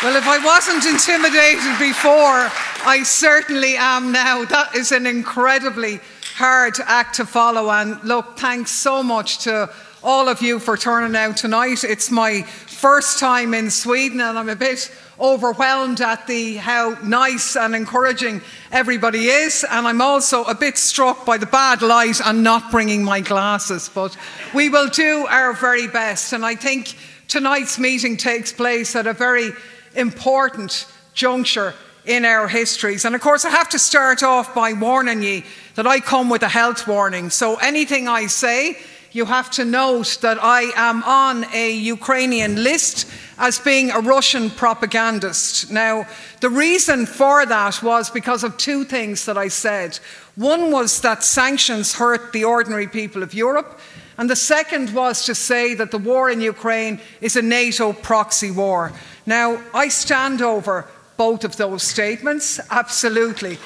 Well, if I wasn't intimidated before, I certainly am now. That is an incredibly hard act to follow. And look, thanks so much to all of you for turning out tonight. It's my first time in Sweden and I'm a bit overwhelmed at how nice and encouraging everybody is. And I'm also a bit struck by the bad light and not bringing my glasses. But we will do our very best. And I think tonight's meeting takes place at a very important juncture in our histories. And of course, I have to start off by warning you that I come with a health warning. So anything I say, you have to note that I am on a Ukrainian list as being a Russian propagandist. Now, the reason for that was because of two things that I said. One was that sanctions hurt the ordinary people of Europe. And the second was to say that the war in Ukraine is a NATO proxy war. Now, I stand over both of those statements, absolutely.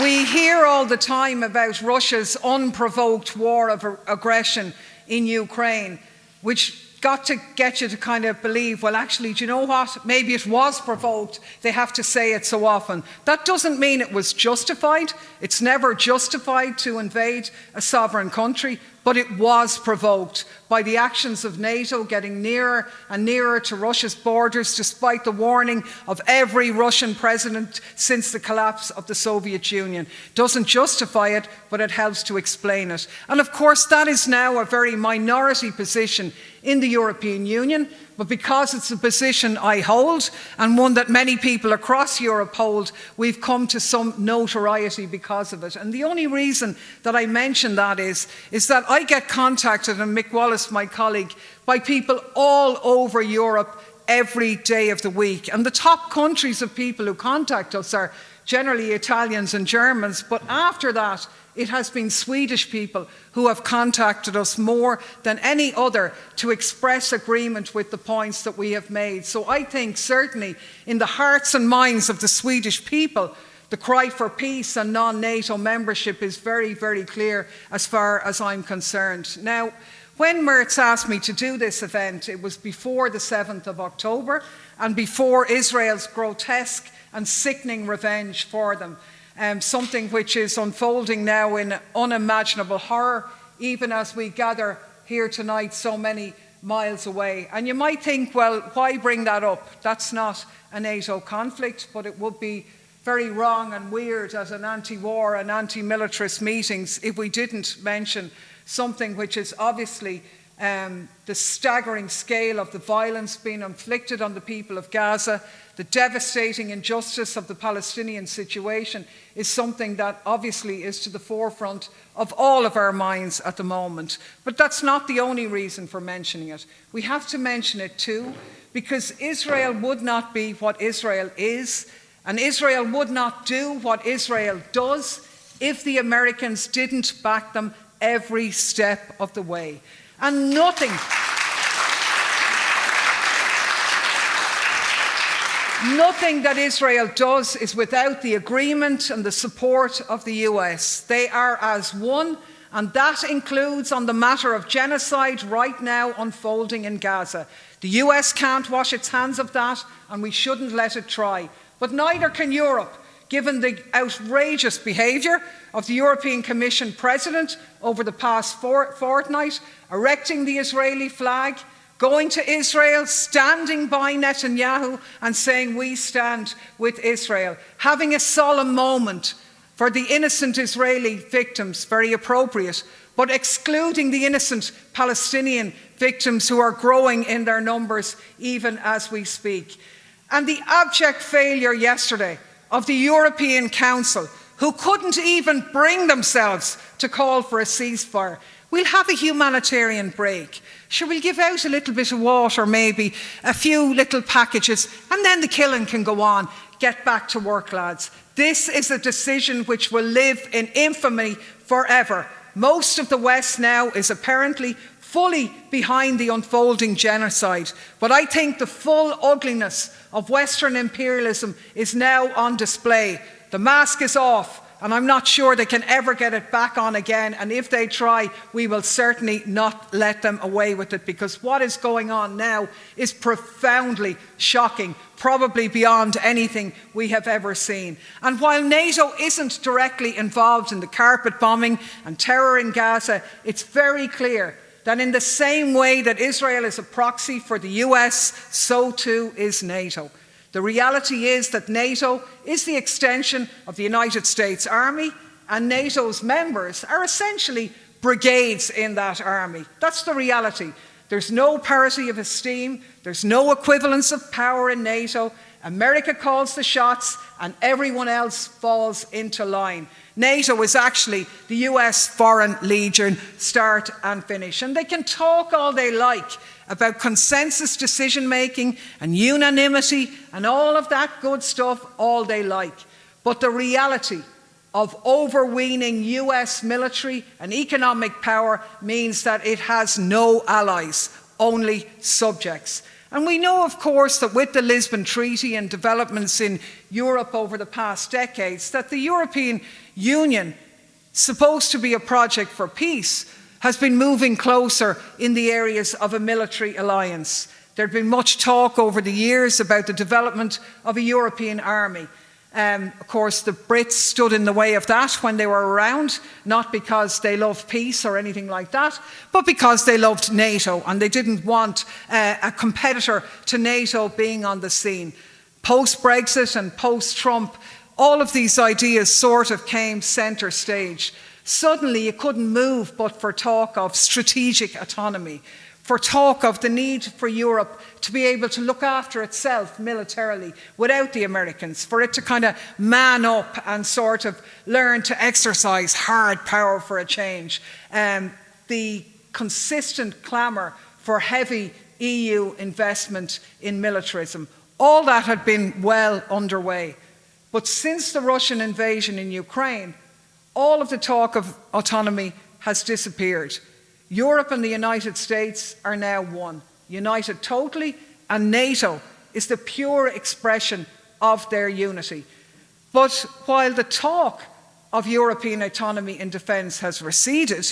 We hear all the time about Russia's unprovoked war of aggression in Ukraine, which got to get you to kind of believe, well, actually, do you know what? Maybe it was provoked. They have to say it so often. That doesn't mean it was justified. It's never justified to invade a sovereign country, but it was provoked by the actions of NATO getting nearer and nearer to Russia's borders, despite the warning of every Russian president since the collapse of the Soviet Union. Doesn't justify it, but it helps to explain it. And of course, that is now a very minority position in the European Union, but because it's a position I hold and one that many people across Europe hold, we've come to some notoriety because of it. And the only reason that I mention that is that I get contacted, and Mick Wallace, my colleague, by people all over Europe every day of the week. And the top countries of people who contact us are generally Italians and Germans, but after that, it has been Swedish people who have contacted us more than any other to express agreement with the points that we have made. So I think certainly in the hearts and minds of the Swedish people, the cry for peace and non-NATO membership is very, very clear as far as I'm concerned. Now, when Mertz asked me to do this event, it was before the 7th of October and before Israel's grotesque and sickening revenge for them. Something which is unfolding now in unimaginable horror, even as we gather here tonight so many miles away. And you might think, well, why bring that up? That's not a NATO conflict, but it would be very wrong and weird at an anti-war and anti-militarist meetings if we didn't mention something which is obviously the staggering scale of the violence being inflicted on the people of Gaza. The devastating injustice of the Palestinian situation is something that obviously is to the forefront of all of our minds at the moment. But that's not the only reason for mentioning it. We have to mention it too, because Israel would not be what Israel is, and Israel would not do what Israel does if the Americans didn't back them every step of the way. And nothing that Israel does is without the agreement and the support of the US. They are as one, and that includes on the matter of genocide right now unfolding in Gaza. The US can't wash its hands of that, and we shouldn't let it try. But neither can Europe, given the outrageous behaviour of the European Commission President over the past fortnight, erecting the Israeli flag, going to Israel, standing by Netanyahu and saying we stand with Israel, having a solemn moment for the innocent Israeli victims, very appropriate, but excluding the innocent Palestinian victims who are growing in their numbers even as we speak. And the abject failure yesterday of the European Council, who couldn't even bring themselves to call for a ceasefire. We'll have a humanitarian break. Sure, we'll give out a little bit of water, maybe a few little packages, and then the killing can go on. Get back to work, lads. This is a decision which will live in infamy forever. Most of the West now is apparently fully behind the unfolding genocide. But I think the full ugliness of Western imperialism is now on display. The mask is off And I'm not sure they can ever get it back on again. And if they try, we will certainly not let them away with it, because what is going on now is profoundly shocking, probably beyond anything we have ever seen. And while NATO isn't directly involved in the carpet bombing and terror in Gaza, it's very clear that in the same way that Israel is a proxy for the US, so too is NATO. The reality is that NATO is the extension of the United States Army, and NATO's members are essentially brigades in that army. That's the reality. There's no parity of esteem, there's no equivalence of power in NATO. America calls the shots and everyone else falls into line. NATO is actually the US Foreign Legion, start and finish. And they can talk all they like about consensus decision-making and unanimity and all of that good stuff all they like. But the reality of overweening US military and economic power means that it has no allies, only subjects. And we know, of course, that with the Lisbon Treaty and developments in Europe over the past decades, that the European Union, supposed to be a project for peace, has been moving closer in the areas of a military alliance. There had been much talk over the years about the development of a European army. Of course, the Brits stood in the way of that when they were around, not because they loved peace or anything like that, but because they loved NATO and they didn't want a competitor to NATO being on the scene. Post-Brexit and post-Trump, all of these ideas sort of came centre stage. Suddenly you couldn't move but for talk of strategic autonomy, for talk of the need for Europe to be able to look after itself militarily without the Americans, for it to kind of man up and sort of learn to exercise hard power for a change. The consistent clamour for heavy EU investment in militarism, all that had been well underway. But since the Russian invasion in Ukraine, all of the talk of autonomy has disappeared. Europe and the United States are now one, united totally, and NATO is the pure expression of their unity. But while the talk of European autonomy in defence has receded,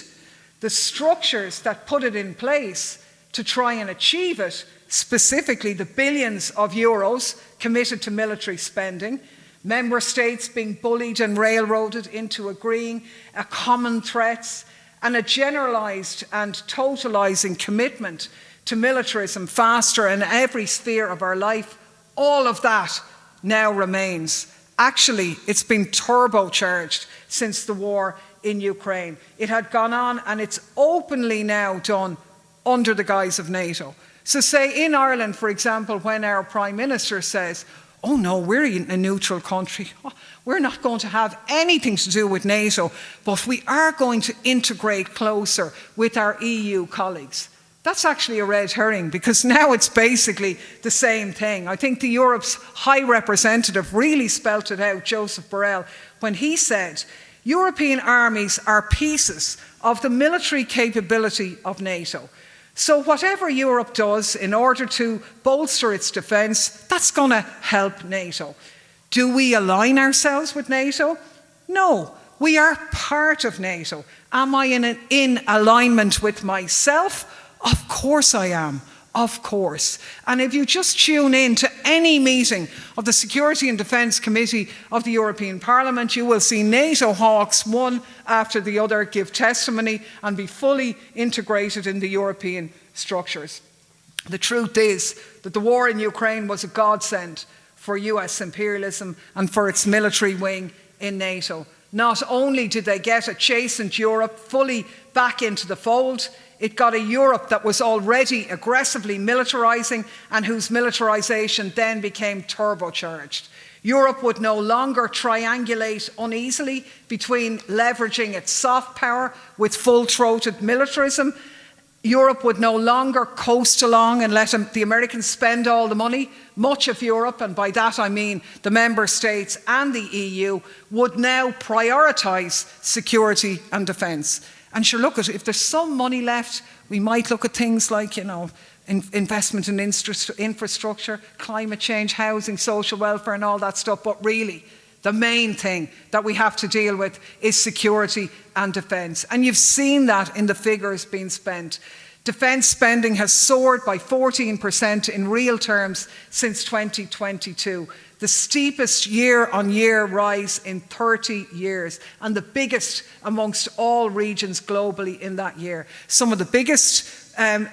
the structures that put it in place to try and achieve it, specifically the billions of euros committed to military spending, member states being bullied and railroaded into agreeing a common threats, and a generalised and totalising commitment to militarism faster in every sphere of our life, all of that now remains. Actually, it's been turbocharged since the war in Ukraine. It had gone on and it's openly now done under the guise of NATO. So say in Ireland, for example, when our Prime Minister says, oh no, we're a neutral country. We're not going to have anything to do with NATO, but we are going to integrate closer with our EU colleagues. That's actually a red herring, because now it's basically the same thing. I think the Europe's High Representative really spelt it out, Joseph Borrell, when he said, European armies are pieces of the military capability of NATO. So whatever Europe does in order to bolster its defence, that's going to help NATO. Do we align ourselves with NATO? No, we are part of NATO. Am I in alignment with myself? Of course I am. Of course. And if you just tune in to any meeting of the Security and Defence Committee of the European Parliament, you will see NATO hawks one after the other give testimony and be fully integrated in the European structures. The truth is that the war in Ukraine was a godsend for US imperialism and for its military wing in NATO. Not only did they get a chastened Europe fully back into the fold, it got a Europe that was already aggressively militarising and whose militarisation then became turbocharged. Europe would no longer triangulate uneasily between leveraging its soft power with full-throated militarism. Europe would no longer coast along and let the Americans spend all the money. Much of Europe, and by that I mean the member states and the EU, would now prioritise security and defence. And sure, look, if there's some money left, we might look at things like, investment in infrastructure, climate change, housing, social welfare and all that stuff. But really, The main thing that we have to deal with is security and defence. And you've seen that in the figures being spent. Defence spending has soared by 14% in real terms since 2022, the steepest year-on-year rise in 30 years, and the biggest amongst all regions globally in that year. Some of the biggest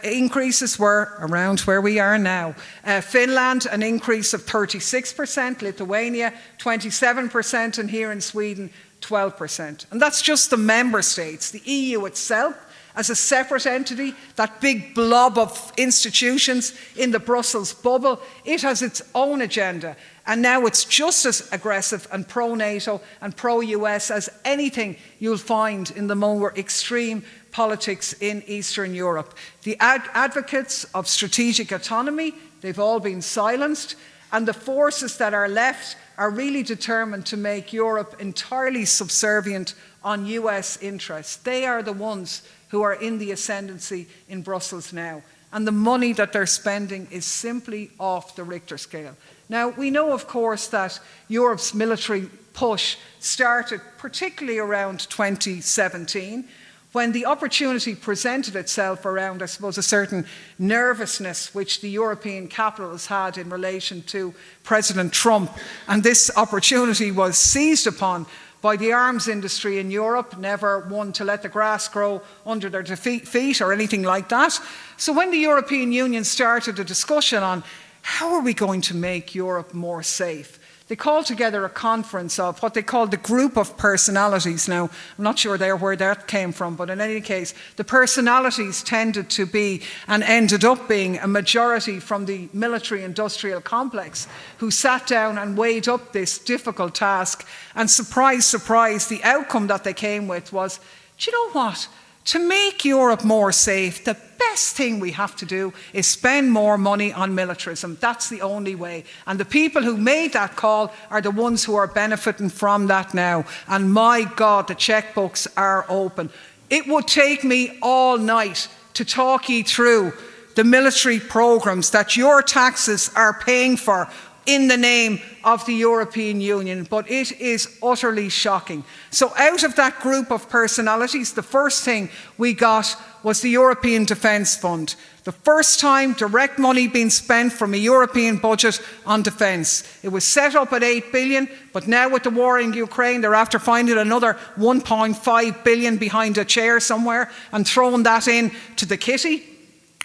increases were around where we are now. Finland, an increase of 36%, Lithuania, 27%, and here in Sweden, 12%. And that's just the member states. The EU itself, as a separate entity, that big blob of institutions in the Brussels bubble, it has its own agenda. And now it's just as aggressive and pro-NATO and pro-US as anything you'll find in the more extreme politics in Eastern Europe. The advocates of strategic autonomy, they've all been silenced, and the forces that are left are really determined to make Europe entirely subservient on US interests. They are the ones who are in the ascendancy in Brussels now. And the money that they're spending is simply off the Richter scale. Now, we know, of course, that Europe's military push started particularly around 2017, when the opportunity presented itself around, I suppose, a certain nervousness which the European capitals had in relation to President Trump. And this opportunity was seized upon by the arms industry in Europe, never one to let the grass grow under their feet or anything like that. So when the European Union started a discussion on how are we going to make Europe more safe, they called together a conference of what they called the group of personalities. Now, I'm not sure where that came from, but in any case, the personalities tended to be and ended up being a majority from the military-industrial complex who sat down and weighed up this difficult task. And surprise, surprise, the outcome that they came with was, do you know what? To make Europe more safe, the best thing we have to do is spend more money on militarism. That's the only way. And the people who made that call are the ones who are benefiting from that now. And my God, the checkbooks are open. It would take me all night to talk you through the military programs that your taxes are paying for in the name of the European Union, but it is utterly shocking. So out of that group of personalities, the first thing we got was the European Defence Fund. The first time direct money being spent from a European budget on defence. It was set up at 8 billion, but now with the war in Ukraine, they're after finding another 1.5 billion behind a chair somewhere and throwing that in to the kitty.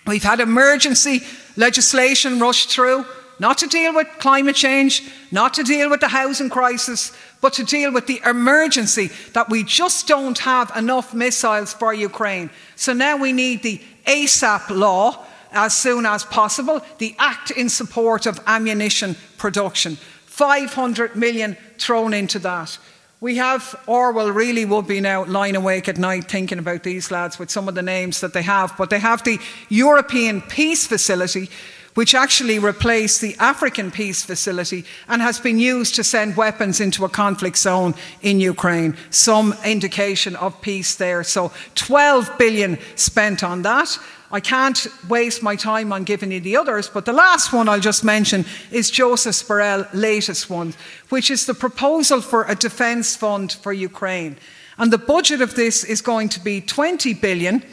We've had emergency legislation rushed through, not to deal with climate change, not to deal with the housing crisis, but to deal with the emergency that we just don't have enough missiles for Ukraine. So now we need the ASAP law as soon as possible, the Act in support of ammunition production. 500 million thrown into that. We have, Orwell really would be now lying awake at night thinking about these lads with some of the names that they have, but they have the European Peace Facility, which actually replaced the African Peace Facility and has been used to send weapons into a conflict zone in Ukraine. Some indication of peace there. So 12 billion spent on that. I can't waste my time on giving you the others, but the last one I'll just mention is Joseph Borrell's latest one, which is the proposal for a defence fund for Ukraine. And the budget of this is going to be 20 billion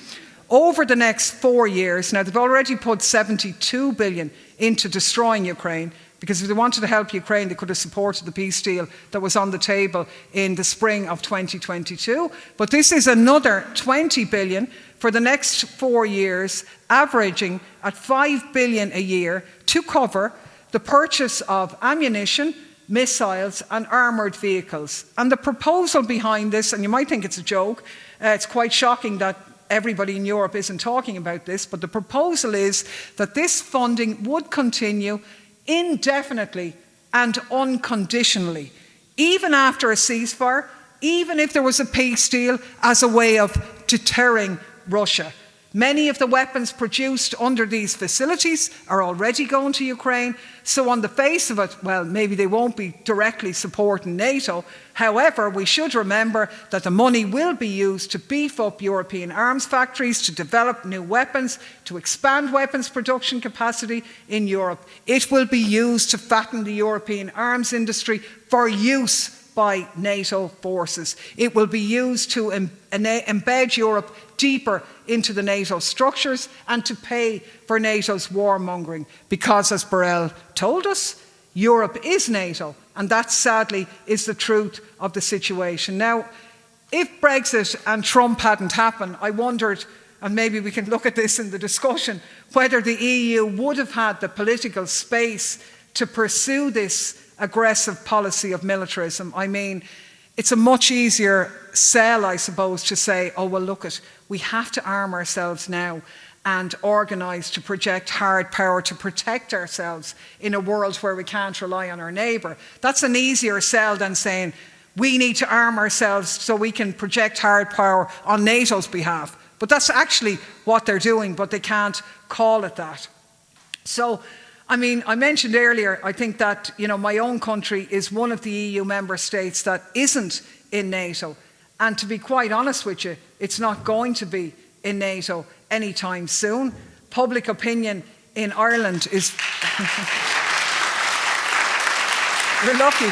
over the next 4 years. Now, they've already put 72 billion into destroying Ukraine, because if they wanted to help Ukraine, they could have supported the peace deal that was on the table in the spring of 2022. But this is another 20 billion for the next 4 years, averaging at 5 billion a year to cover the purchase of ammunition, missiles and armoured vehicles. And the proposal behind this, and you might think it's a joke, it's quite shocking that everybody in Europe isn't talking about this, but the proposal is that this funding would continue indefinitely and unconditionally, even after a ceasefire, even if there was a peace deal, as a way of deterring Russia. Many of the weapons produced under these facilities are already going to Ukraine. So on the face of it, well, maybe they won't be directly supporting NATO. However, we should remember that the money will be used to beef up European arms factories, to develop new weapons, to expand weapons production capacity in Europe. It will be used to fatten the European arms industry for use by NATO forces. It will be used to embed Europe deeper into the NATO structures and to pay for NATO's warmongering. Because, as Borrell told us, Europe is NATO, and that sadly is the truth of the situation. Now, if Brexit and Trump hadn't happened, I wondered, and maybe we can look at this in the discussion, whether the EU would have had the political space to pursue this aggressive policy of militarism. I mean, it's a much easier sell, I suppose, to say, oh, well, look, we have to arm ourselves now and organise to project hard power to protect ourselves in a world where we can't rely on our neighbour. That's an easier sell than saying we need to arm ourselves so we can project hard power on NATO's behalf. But that's actually what they're doing, but they can't call it that. So, I mean, I mentioned earlier, I think that, my own country is one of the EU member states that isn't in NATO. And to be quite honest with you, it's not going to be in NATO anytime soon. Public opinion in Ireland is... You're lucky.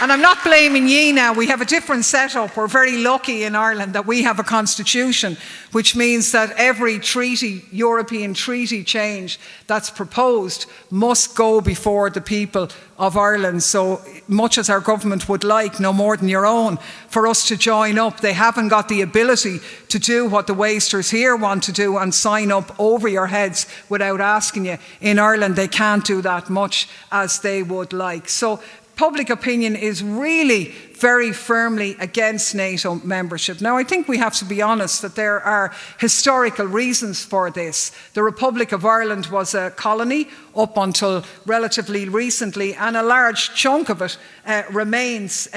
And I'm not blaming ye now. We have a different setup. We're very lucky in Ireland that we have a constitution, which means that every treaty, European treaty change that's proposed must go before the people of Ireland. So much as our government would like, no more than your own, for us to join up, they haven't got the ability to do what the wasters here want to do and sign up over your heads without asking you. In Ireland, they can't do that much as they would like. So public opinion is really very firmly against NATO membership. Now, I think we have to be honest that there are historical reasons for this. The Republic of Ireland was a colony up until relatively recently, and a large chunk of it remains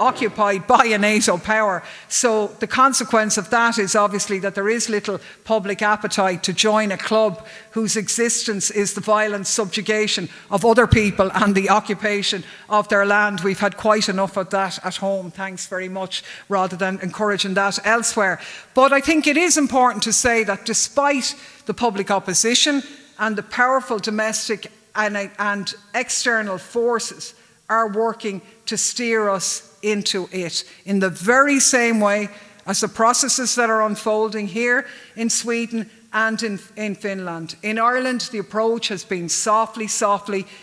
occupied by a NATO power. So the consequence of that is obviously that there is little public appetite to join a club whose existence is the violent subjugation of other people and the occupation of their land. We've had quite enough of that at home, thanks very much, rather than encouraging that elsewhere. But I think it is important to say that despite the public opposition and the powerful domestic and external forces are working to steer us into it in the very same way as the processes that are unfolding here in Sweden and in Finland. In Ireland, the approach has been softly,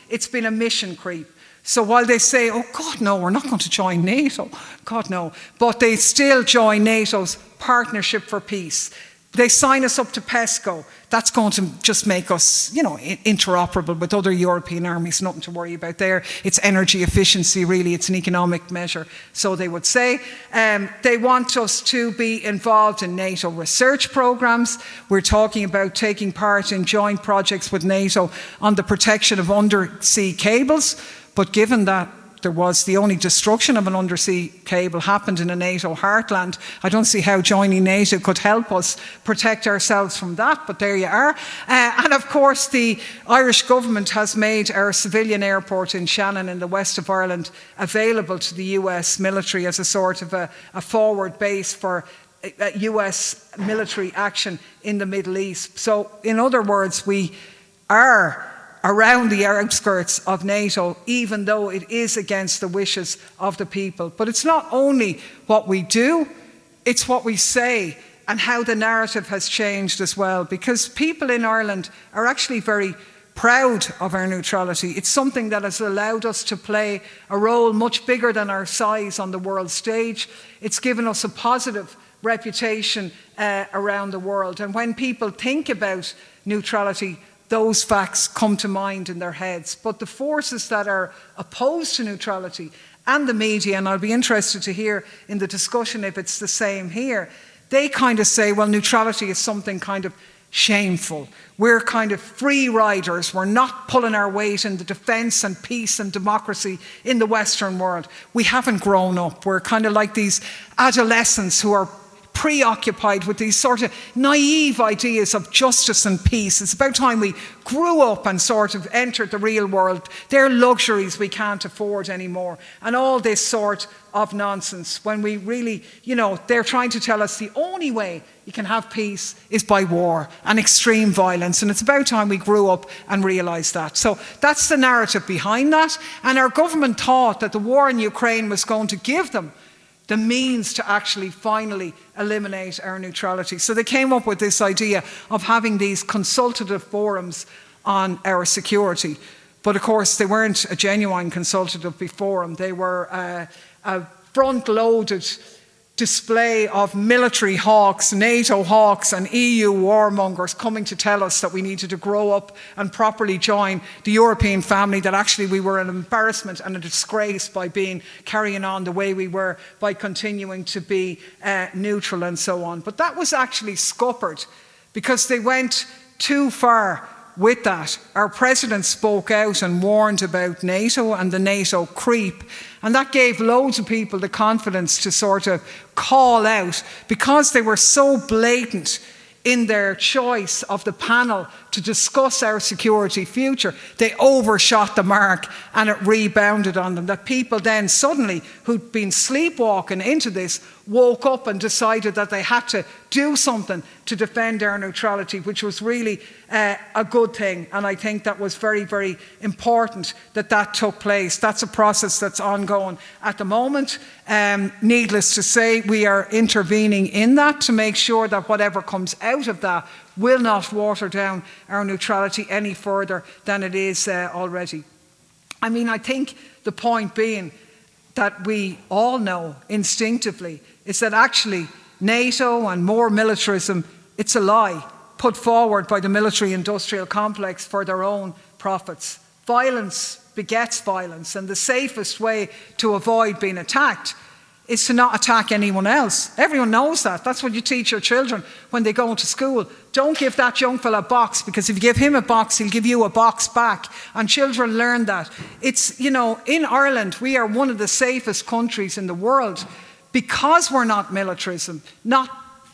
it's been a mission creep. So while they say, oh God, no, we're not going to join NATO, God, no, but they still join NATO's Partnership for Peace. They sign us up to PESCO. That's going to just make us, interoperable with other European armies. Nothing to worry about there. It's energy efficiency, really. It's an economic measure, so they would say. They want us to be involved in NATO research programmes. We're talking about taking part in joint projects with NATO on the protection of undersea cables. But given that there was the only destruction of an undersea cable happened in a NATO heartland, I don't see how joining NATO could help us protect ourselves from that, but there you are. And of course, the Irish government has made our civilian airport in Shannon in the west of Ireland available to the US military as a sort of a forward base for US military action in the Middle East. So, in other words, we are around the outskirts of NATO, even though it is against the wishes of the people. But it's not only what we do, it's what we say and how the narrative has changed as well, because people in Ireland are actually very proud of our neutrality. It's something that has allowed us to play a role much bigger than our size on the world stage. It's given us a positive reputation around the world. And when people think about neutrality, those facts come to mind in their heads. But the forces that are opposed to neutrality and the media, and I'll be interested to hear in the discussion if it's the same here, they kind of say, well, neutrality is something kind of shameful. We're kind of free riders. We're not pulling our weight in the defence and peace and democracy in the Western world. We haven't grown up. We're kind of like these adolescents who are preoccupied with these sort of naive ideas of justice and peace. It's about time we grew up and sort of entered the real world. They're luxuries we can't afford anymore. And all this sort of nonsense, when we really, they're trying to tell us the only way you can have peace is by war and extreme violence. And it's about time we grew up and realised that. So that's the narrative behind that. And our government thought that the war in Ukraine was going to give them the means to actually finally eliminate our neutrality. So they came up with this idea of having these consultative forums on our security. But of course, they weren't a genuine consultative forum. They were a front-loaded display of military hawks, NATO hawks and EU warmongers coming to tell us that we needed to grow up and properly join the European family, that actually we were an embarrassment and a disgrace by carrying on the way we were, by continuing to be neutral and so on. But that was actually scuppered because they went too far with that. Our president spoke out and warned about NATO and the NATO creep, and that gave loads of people the confidence to sort of call out, because they were so blatant in their choice of the panel to discuss our security future. They overshot the mark and it rebounded on them. That people then suddenly, who'd been sleepwalking into this, woke up and decided that they had to do something to defend our neutrality, which was really a good thing. And I think that was very, very important that that took place. That's a process that's ongoing at the moment. Needless to say, we are intervening in that to make sure that whatever comes out of that will not water down our neutrality any further than it is already. I mean, I think the point being that we all know instinctively is that actually NATO and more militarism, it's a lie put forward by the military-industrial complex for their own profits. Violence begets violence, and the safest way to avoid being attacked is to not attack anyone else. Everyone knows that. That's what you teach your children when they go into school. Don't give that young fella a box, because if you give him a box, he'll give you a box back. And children learn that. It's, in Ireland, we are one of the safest countries in the world because we're not militarism, not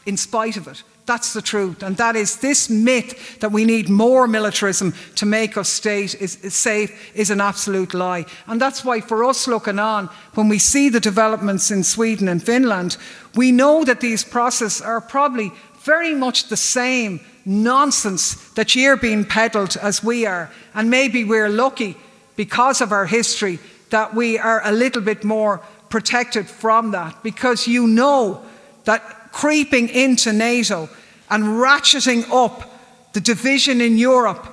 in spite of it. That's the truth. And that is, this myth that we need more militarism to make us safe is an absolute lie. And that's why, for us looking on, when we see the developments in Sweden and Finland, we know that these processes are probably very much the same nonsense that you're being peddled as we are. And maybe we're lucky, because of our history, that we are a little bit more protected from that, because you know that creeping into NATO and ratcheting up the division in Europe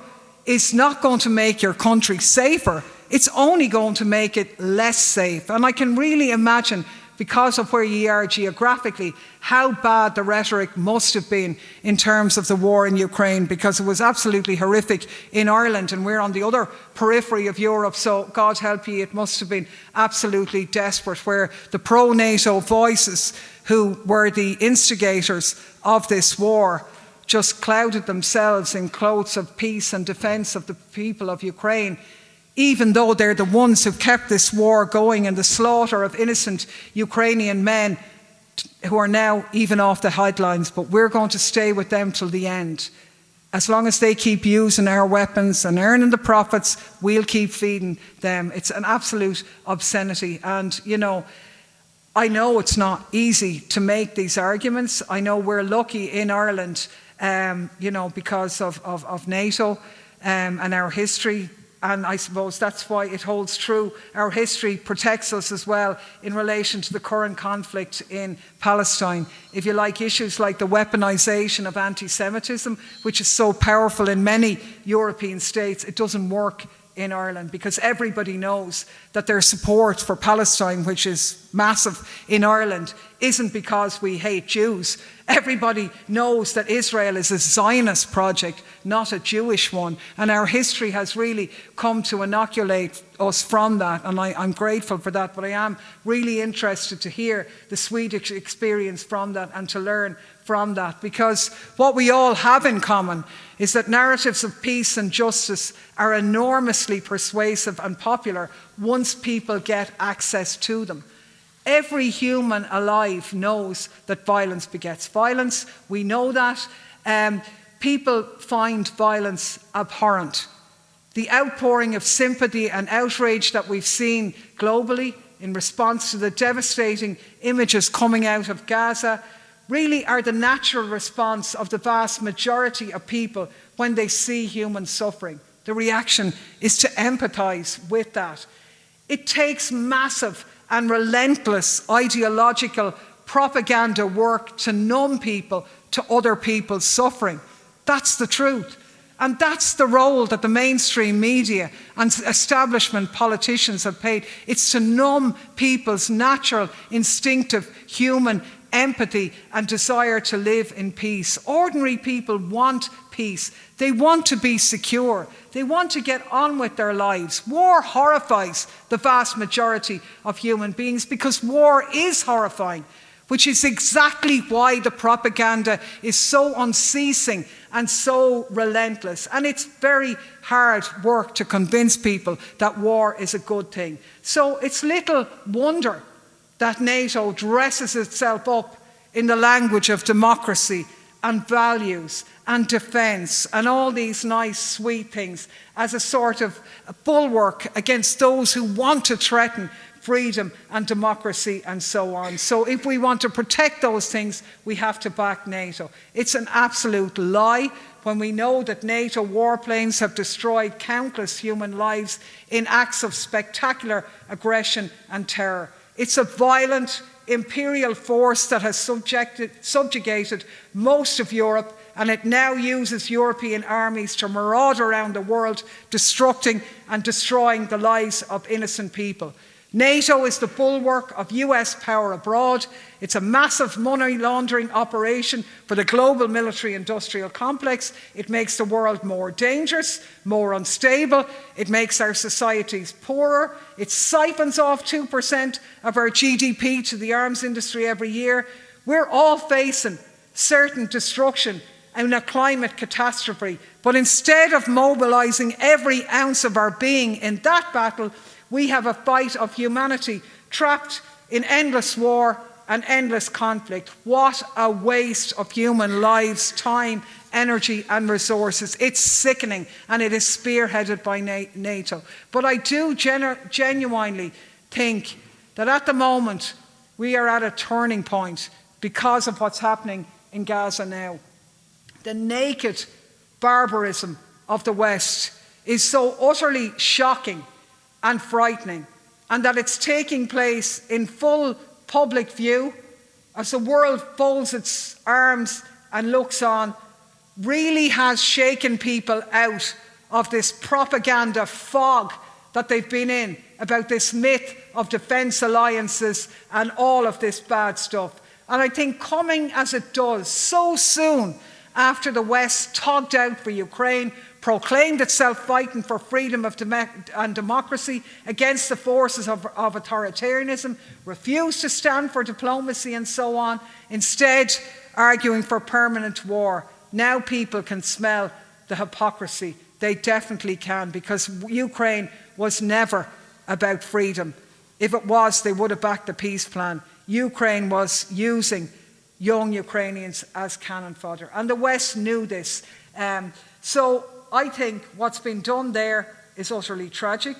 is not going to make your country safer. It's only going to make it less safe. And I can really imagine, because of where you are geographically, how bad the rhetoric must have been in terms of the war in Ukraine, because it was absolutely horrific in Ireland, and we're on the other periphery of Europe, so God help you, it must have been absolutely desperate, where the pro-NATO voices, who were the instigators of this war, just clouded themselves in clothes of peace and defence of the people of Ukraine, even though they're the ones who kept this war going, and the slaughter of innocent Ukrainian men who are now even off the headlines. But we're going to stay with them till the end. As long as they keep using our weapons and earning the profits, we'll keep feeding them. It's an absolute obscenity. And, I know it's not easy to make these arguments. I know we're lucky in Ireland, because of NATO and our history. And I suppose that's why it holds true. Our history protects us as well in relation to the current conflict in Palestine. If you like, issues like the weaponisation of anti-Semitism, which is so powerful in many European states, it doesn't work in Ireland, because everybody knows that their support for Palestine, which is massive in Ireland, isn't because we hate Jews. Everybody knows that Israel is a Zionist project, not a Jewish one. And our history has really come to inoculate us from that. And I'm grateful for that. But I am really interested to hear the Swedish experience from that and to learn from that. Because what we all have in common is that narratives of peace and justice are enormously persuasive and popular once people get access to them. Every human alive knows that violence begets violence. We know that. People find violence abhorrent. The outpouring of sympathy and outrage that we've seen globally in response to the devastating images coming out of Gaza really are the natural response of the vast majority of people when they see human suffering. The reaction is to empathise with that. It takes massive and relentless ideological propaganda work to numb people to other people's suffering. That's the truth. And that's the role that the mainstream media and establishment politicians have played. It's to numb people's natural, instinctive, human empathy and desire to live in peace. Ordinary people want peace. They want to be secure. They want to get on with their lives. War horrifies the vast majority of human beings because war is horrifying, which is exactly why the propaganda is so unceasing and so relentless. And it's very hard work to convince people that war is a good thing. So it's little wonder that NATO dresses itself up in the language of democracy and values and defence and all these nice, sweet things as a sort of bulwark against those who want to threaten freedom and democracy and so on. So if we want to protect those things, we have to back NATO. It's an absolute lie when we know that NATO warplanes have destroyed countless human lives in acts of spectacular aggression and terror. It's a violent imperial force that has subjugated most of Europe, and it now uses European armies to maraud around the world, destructing and destroying the lives of innocent people. NATO is the bulwark of US power abroad. It's a massive money laundering operation for the global military-industrial complex. It makes the world more dangerous, more unstable. It makes our societies poorer. It siphons off 2% of our GDP to the arms industry every year. We're all facing certain destruction and a climate catastrophe. But instead of mobilising every ounce of our being in that battle, we have a fight of humanity trapped in endless war and endless conflict. What a waste of human lives, time, energy and resources. It's sickening, and it is spearheaded by NATO. But I do genuinely think that at the moment we are at a turning point because of what's happening in Gaza now. The naked barbarism of the West is so utterly shocking and frightening, and that it's taking place in full public view as the world folds its arms and looks on, really has shaken people out of this propaganda fog that they've been in about this myth of defence alliances and all of this bad stuff. And I think coming as it does so soon after the West togged out for Ukraine, proclaimed itself fighting for freedom and democracy against the forces of authoritarianism, refused to stand for diplomacy and so on, instead arguing for permanent war. Now people can smell the hypocrisy. They definitely can, because Ukraine was never about freedom. If it was, they would have backed the peace plan. Ukraine was using young Ukrainians as cannon fodder, and the West knew this. So I think what's been done there is utterly tragic.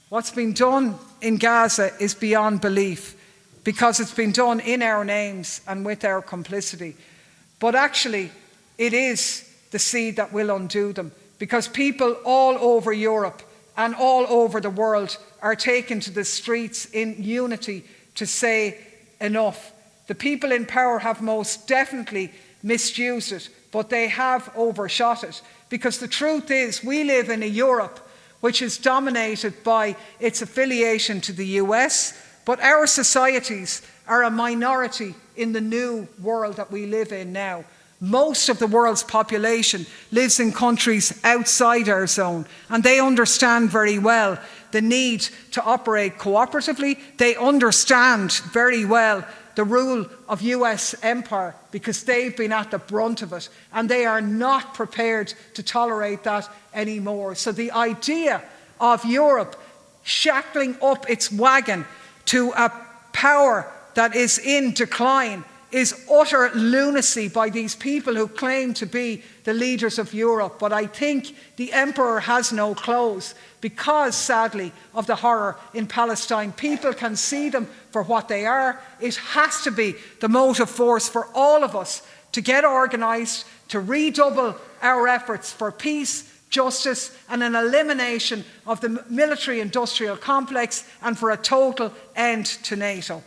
What's been done in Gaza is beyond belief, because it's been done in our names and with our complicity. But actually, it is the seed that will undo them, because people all over Europe and all over the world are taken to the streets in unity to say enough. The people in power have most definitely misused it, but they have overshot it. Because the truth is, we live in a Europe which is dominated by its affiliation to the US, but our societies are a minority in the new world that we live in now. Most of the world's population lives in countries outside our zone, and they understand very well the need to operate cooperatively. They understand very well the rule of US empire, because they've been at the brunt of it, and they are not prepared to tolerate that anymore. So the idea of Europe shackling up its wagon to a power that is in decline is utter lunacy by these people who claim to be the leaders of Europe. But I think the emperor has no clothes because, sadly, of the horror in Palestine. People can see them for what they are. It has to be the motive force for all of us to get organised, to redouble our efforts for peace, justice and an elimination of the military-industrial complex, and for a total end to NATO.